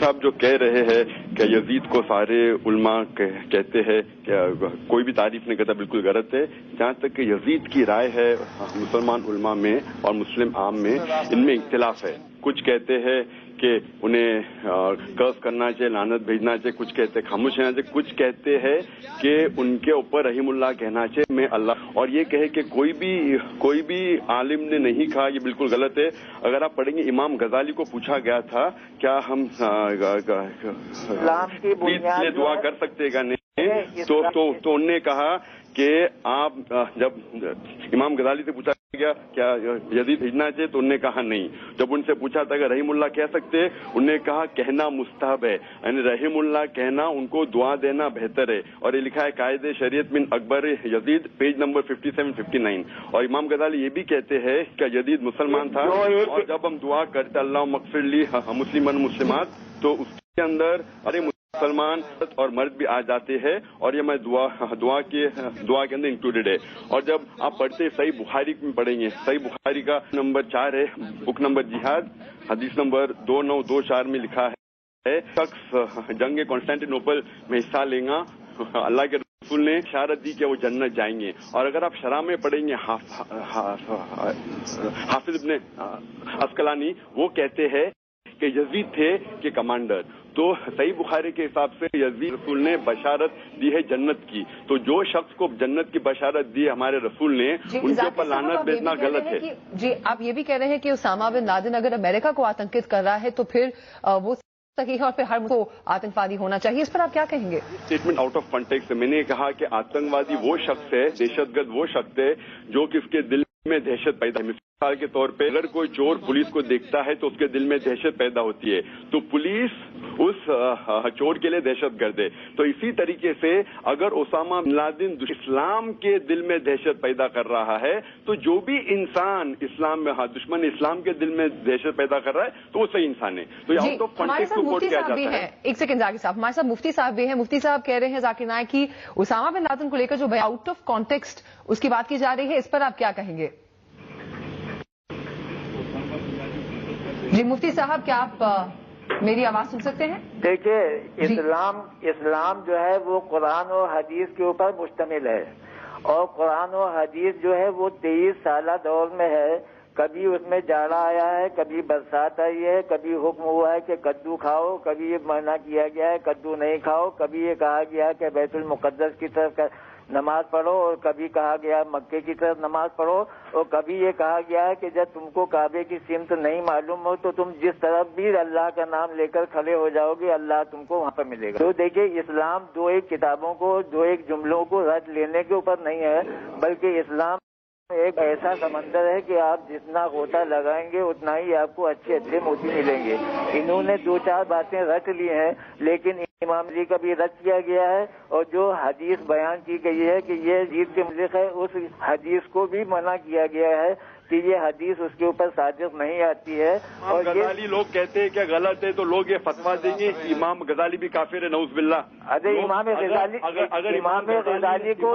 साहब जो कह रहे हैं कि यजीद को सारे उल्मा कहते हैं, कोई भी तारीफ नहीं करता, बिल्कुल गलत है। जहां तक कि यजीद की राय है मुसलमान उल्मा में और मुस्लिम आम में, इनमें इख्तिलाफ है। कुछ कहते हैं कि उन्हें कर्ज करना चाहिए, लानत भेजना चाहिए, कुछ कहते हैं खामोश रहना चाहिए, कुछ कहते हैं कि उनके ऊपर रहीमुल्लाह कहना चाहिए, मैं अल्लाह, और ये कहे कि कोई भी आलिम ने नहीं कहा, ये बिल्कुल गलत है। अगर आप पढ़ेंगे इमाम गजाली को पूछा गया था क्या हम दुआ कर सकते हैं नहीं, तो उनने कहा कि आप, जब इमाम गजाली से पूछा गया क्या यजीद भेजना चाहिए तो उनने कहा नहीं। जब उनसे पूछा था कि रहीमुल्लाह कह सकते हैं, उनने कहा कहना मुस्तहब है, यानी रहीमुल्लाह कहना, उनको दुआ देना बेहतर है। और ये लिखा है कायदे शरीयत मिन अकबर यजीद, पेज नंबर 57-59। और इमाम गजाली ये भी कहते हैं कि यजीद मुसलमान था और जब हम दुआ करते अल्लाह मगफिरली मुस्लिमन मुस्लिमात, तो उसके अंदर अरे मुसलमान और मर्द भी आ जाते हैं, और ये मैं दुआ के अंदर इंक्लूडेड है। और जब आप पढ़ते सही बुखारी में पढ़ेंगे, सही बुखारी का नंबर 4 है, बुक नंबर जिहाद, हदीस नंबर 2924 में लिखा है शख्स जंग कॉन्स्टेंटिनोपल में हिस्सा लेगा, अल्लाह के रसूल ने इशारत दी कि वो जन्नत जाएंगे। और अगर आप शरा में पढ़ेंगे हाफिज इब्ने अस्कलानी, वो कहते हैं कि यजीद थे कि कमांडर। तो सही बुखारी के हिसाब से यजीद रसूल ने बशारत दी है जन्नत की, तो जो शख्स को जन्नत की बशारत दी हमारे रसूल ने, उनके ऊपर लानत भेजना गलत है। जी, आप ये भी कह रहे हैं कि उसामा बिन लादेन अगर अमेरिका को आतंकित कर रहा है तो फिर वो सही है और फिर हर को आतंकवादी होना चाहिए, इस पर आप क्या कहेंगे? स्टेटमेंट आउट ऑफ कॉन्टेक्स्ट है। मैंने कहा कि आतंकवादी वो शख्स है, दहशतगर्द वो शख्स है जो कि उसके दिल में दहशत पैदा है। मिसाल के तौर पे अगर कोई चोर पुलिस को देखता है तो उसके दिल में दहशत पैदा होती है, तो पुलिस उस चोर के लिए दहशतगर्द है। तो इसी तरीके से अगर ओसामा बिन लादेन इस्लाम के दिल में दहशत पैदा कर रहा है, तो जो भी इंसान इस्लाम में दुश्मन इस्लाम के दिल में दहशत पैदा कर रहा है तो वो सही इंसान है। तो आउट ऑफ कॉन्टेक्स्ट को कोट किया जाता है। एक सेकंड जाकिर साहब, हमारे साथ मुफ्ती साहब भी हैं। मुफ्ती साहब कह रहे हैं जाकिर नायक की ओसामा बिन लादेन को लेकर जो आउट ऑफ कॉन्टेक्स्ट उसकी बात की जा रही है, इस पर आप क्या कहेंगे? जी मुफ्ती साहब, क्या आप मेरी आवाज सुन सकते हैं? देखिए, इस्लाम जो है वो कुरान और हदीस के ऊपर मुश्तमिल है, और कुरान और हदीस जो है वो 23 साला दौर में है। कभी उसमें जाड़ा आया है, कभी बरसात आई है, कभी हुक्म हुआ है कि कद्दू खाओ, कभी ये मना किया गया है कद्दू नहीं खाओ, कभी ये कहा गया है कि बैतुल मुकद्दस की तरफ नमाज पढ़ो, और कभी कहा गया मक्के की तरफ नमाज पढ़ो, और कभी ये कहा गया है कि जब तुमको काबे की सिमत नहीं मालूम हो तो तुम जिस तरफ भी अल्लाह का नाम लेकर खड़े हो जाओगे अल्लाह तुमको वहाँ पर मिलेगा। तो देखिए, इस्लाम दो एक किताबों को, दो एक जुमलों को रट लेने के ऊपर नहीं है, बल्कि इस्लाम एक ऐसा समंदर है कि आप जितना गोता लगाएंगे उतना ही आपको अच्छे अच्छे मोती मिलेंगे। इन्होंने 2-4 बातें रट ली हैं, लेकिन इमाम अली का भी रट किया गया है, और जो हदीस बयान की गई है कि ये यजीद के मुतालिक है, उस हदीस को भी मना किया गया है कि ये हदीस उसके ऊपर साजिश नहीं आती है। और गजाली लोग कहते हैं क्या गलत है, तो लोग ये फतवा देंगे इमाम गजाली भी काफिर है, नऊज़-बिल्लाह। अरे इमाम गजाली को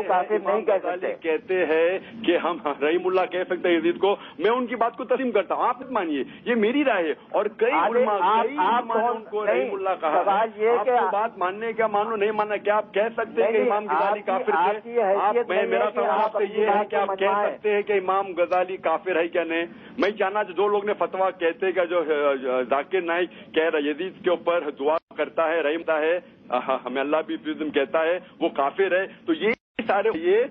काफिर नहीं कह सकते। कहते हैं कि हम रहीमुल्लाह कह सकते हैं यजीद को, मैं उनकी बात को तस्लीम करता हूँ, आप मत मानिए, ये मेरी राय है। और कई उलमा ने उनको रहीमुल्लाह कहा। आपको बात मानने क्या मानो नहीं मानना, क्या आप कह सकते हैं कि इमाम गजाली काफिर थे? मेरा सवाल आपसे ये है कि आप कह सकते हैं कि इमाम गजाली काफिर है क्या नहीं? मैं जानना जो लोग ने फतवा कहते हैं कि जो जाकिर नाइक कह रहा है यजीद के ऊपर दुआ करता है, रहमता है, हमें अल्लाह भी कहता है, वो काफिर है, तो ये सारे ये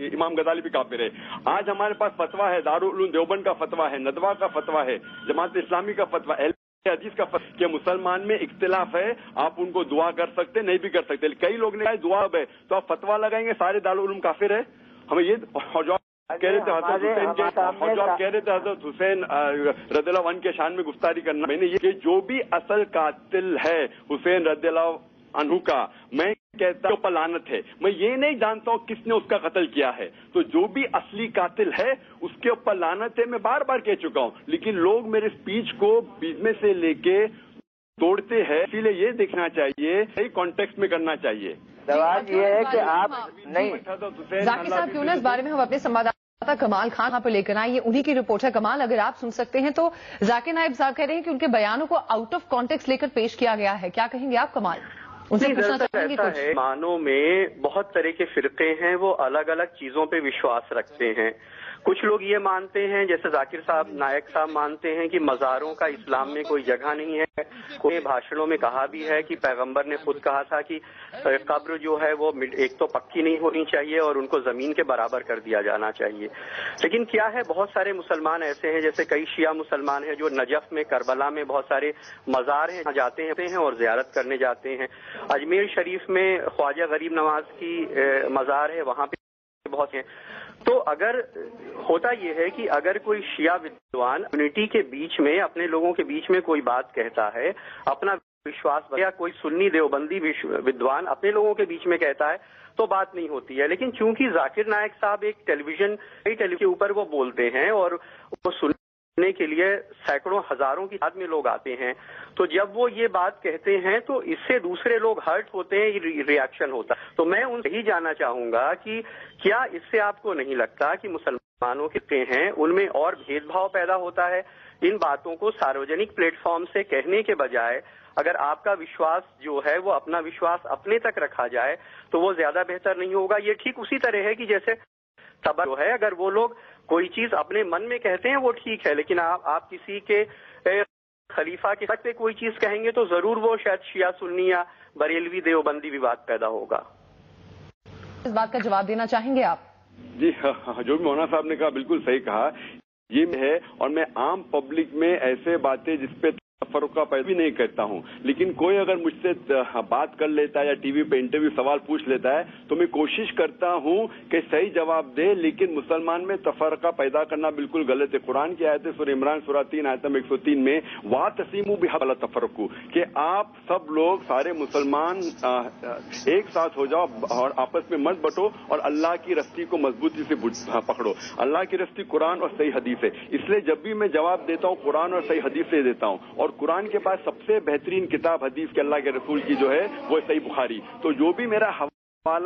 इमाम गजाली भी काफिर है। आज हमारे पास फतवा है, दारुल उलूम देवबंद का फतवा है, नदवा का फतवा है, जमात इस्लामी का फतवा, हदीस का फतवा कि मुसलमान में इख्तिलाफ है, आप उनको दुआ कर सकते नहीं भी कर सकते। कई लोग ने कहा दुआ है तो आप फतवा लगाएंगे सारे दारुल उलूम काफिर है, हमें ये कह रहे थे हजरत हुसैन के, और जो आप कह रहे थे हजरत हुसैन रज़ियल्लाहु अन्हु के शान में गुफ्तारी करना, मैंने ये कि जो भी असल कातिल है हुसैन रज़ियल्लाहु अन्हु का, मैं कहता हूं पर लानत है। मैं ये नहीं जानता हूं किसने उसका कत्ल किया है, तो जो भी असली कातिल है उसके ऊपर लानत है, मैं बार बार कह चुका हूं। लेकिन लोग मेरे स्पीच को बीच में से लेके तोड़ते हैं, इसीलिए ये देखना चाहिए, सही कॉन्टेक्स्ट में करना चाहिए। सवाल ये है कि आप नहीं जाकिर साहब क्यों ना इस बारे में हम अपने संवाददाता कमाल खान यहाँ पर लेकर आए, ये उन्हीं की रिपोर्ट है। कमाल, अगर आप सुन सकते हैं तो जाकिर नाइब साहब कह रहे हैं कि उनके बयानों को आउट ऑफ कॉन्टेक्स्ट लेकर पेश किया गया है। क्या कहेंगे आप कमाल? उनसे पूछना चाहेंगे कुछ। मानों में बहुत तरह के फिरके हैं, वो अलग अलग चीजों पे विश्वास रखते हैं। कुछ लोग ये मानते हैं, जैसे जाकिर साहब नायक साहब मानते हैं कि मज़ारों का इस्लाम में कोई जगह नहीं है। कोई भाषणों में कहा भी है कि पैगंबर ने खुद कहा था कि कब्र जो है वो एक तो पक्की नहीं होनी चाहिए और उनको जमीन के बराबर कर दिया जाना चाहिए। लेकिन क्या है, बहुत सारे मुसलमान ऐसे हैं, जैसे कई शिया मुसलमान हैं जो नजफ में, करबला में बहुत सारे मज़ार हैं, जाते हैं और ज़ियारत करने जाते हैं। अजमेर शरीफ में ख्वाजा गरीब नवाज की मज़ार है, वहाँ पे बहुत हैं। तो अगर होता यह है कि अगर कोई शिया विद्वान यूनिटी के बीच में, अपने लोगों के बीच में कोई बात कहता है, अपना विश्वास, या कोई सुन्नी देवबंदी विद्वान अपने लोगों के बीच में कहता है, तो बात नहीं होती है। लेकिन चूंकि जाकिर नायक साहब एक टेलीविजन के ऊपर वो बोलते हैं और वो सुनने के लिए सैकड़ों हजारों की तादाद में लोग आते हैं, तो जब वो ये बात कहते हैं तो इससे दूसरे लोग हर्ट होते हैं, रिएक्शन होता है। तो मैं उनसे ही जानना चाहूंगा कि क्या इससे आपको नहीं लगता कि मुसलमानों के हैं उनमें और भेदभाव पैदा होता है? इन बातों को सार्वजनिक प्लेटफॉर्म से कहने के बजाय अगर आपका विश्वास जो है वो अपना विश्वास अपने तक रखा जाए तो वो ज्यादा बेहतर नहीं होगा? ये ठीक उसी तरह है कि जैसे तबर जो है, अगर वो लोग कोई चीज अपने मन में कहते हैं वो ठीक है, लेकिन आप किसी के खलीफा के हक पे कोई चीज कहेंगे तो जरूर वो शायद शिया सुन्नी या बरेलवी देवबंदी विवाद पैदा होगा। इस बात का जवाब देना चाहेंगे आप? जी हाँ, जो भी मौलाना साहब ने कहा बिल्कुल सही कहा, ये है। और मैं आम पब्लिक में ऐसे बातें जिसपे फर्क का पैदा भी नहीं करता हूं, लेकिन कोई अगर मुझसे बात कर लेता है या टीवी पे इंटरव्यू सवाल पूछ लेता है तो मैं कोशिश करता हूं कि सही जवाब दे, लेकिन मुसलमान में तफरका पैदा करना बिल्कुल गलत है। कुरान की आयत है सूरह इमरान सूरह 3 आयत नंबर 103 में वा तसीमू बिहल तफरकू, कि आप सब लोग सारे मुसलमान एक साथ हो जाओ और आपस में मत बटो और अल्लाह की रस्सी को मजबूती से पकड़ो। अल्लाह की रस्सी कुरान और सही हदीस है, इसलिए जब भी मैं जवाब देता हूं कुरान और सही हदीस से देता हूं। और कुरान के पास सबसे बेहतरीन किताब हदीस के अल्लाह के रसूल की जो है वो सही बुखारी। तो जो भी मेरा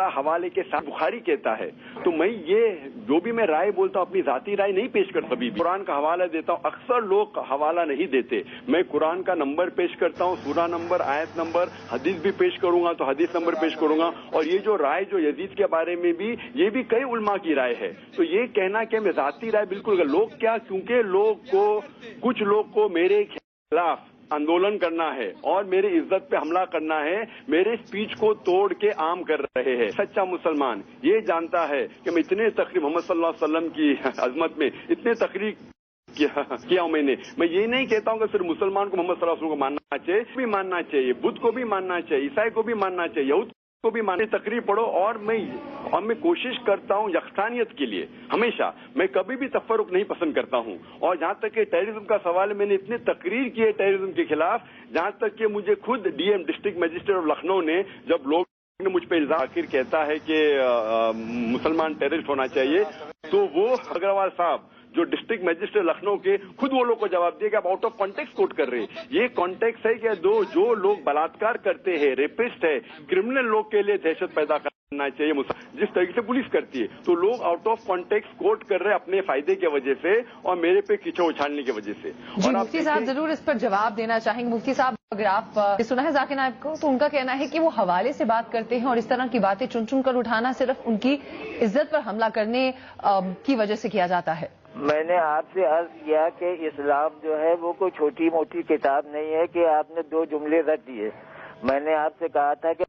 हवाले के साथ बुखारी कहता है, तो मैं ये जो भी मैं राय बोलता हूं अपनी जाती राय नहीं पेश करता, कभी कुरान का हवाला देता हूं। अक्सर लोग हवाला नहीं देते, मैं कुरान का नंबर पेश करता हूं, सूरा नंबर, आयत नंबर, हदीस भी पेश करूंगा तो हदीस नंबर पेश करूंगा। और ये जो राय जो यजीद के बारे में भी, ये भी कई उलमा की राय है। तो ये कहना कि मैं जाती राय बिल्कुल, लोग क्या, क्योंकि कुछ लोग को मेरे खिलाफ आंदोलन करना है और मेरी इज्जत पे हमला करना है, मेरे स्पीच को तोड़ के आम कर रहे हैं। सच्चा मुसलमान ये जानता है कि मैं इतने तकरीर मोहम्मद सल्लल्लाहु अलैहि वसल्लम की अजमत में इतने तकरीर किया मैं ये नहीं कहता हूं कि सिर्फ मुसलमान को मोहम्मद सल्लल्लाहु अलैहि वसल्लम को मानना चाहिए, भी मानना चाहिए, बुद्ध को भी मानना चाहिए, ईसाई को भी मानना चाहिए, यहूद को भी मानने तकरीर पढ़ो। और मैं कोशिश करता हूं यकसानियत के लिए हमेशा, मैं कभी भी तफरुक नहीं पसंद करता हूं। और जहां तक कि टेररिज्म का सवाल है, मैंने इतने तकरीर किए टेररिज्म के खिलाफ, जहां तक कि मुझे खुद DM district magistrate of Lucknow ने, जब लोग ने मुझ पर इल्जाम आखिर कहता है कि मुसलमान टेररिस्ट होना चाहिए, तो वो अग्रवाल साहब जो डिस्ट्रिक्ट मजिस्ट्रेट लखनऊ के, खुद वो लोग को जवाब दिया कि आप आउट ऑफ कॉन्टेक्स्ट कोट कर रहे हैं। ये कॉन्टेक्स्ट है कि जो लोग बलात्कार करते हैं, रेपिस्ट है, क्रिमिनल लोग के लिए दहशत पैदा करना चाहिए जिस तरीके से पुलिस करती है, तो लोग आउट ऑफ कॉन्टेक्स्ट कोट कर रहे हैं अपने फायदे की वजह से और मेरे पे कीचड़ उछालने की वजह से। और मुफ्ती साहब जरूर इस पर जवाब देना चाहेंगे। मुफ्ती साहब, अगर आप सुना है जाकिर नायब को, तो उनका कहना है कि वो हवाले से बात करते हैं और इस तरह की बातें चुन चुन कर उठाना सिर्फ उनकी इज्जत पर हमला करने की वजह से किया जाता है। मैंने आपसे अर्ज किया कि इस्लाम जो है वो कोई छोटी मोटी किताब नहीं है कि आपने 2 जुमले रख दिए। मैंने आपसे कहा था कि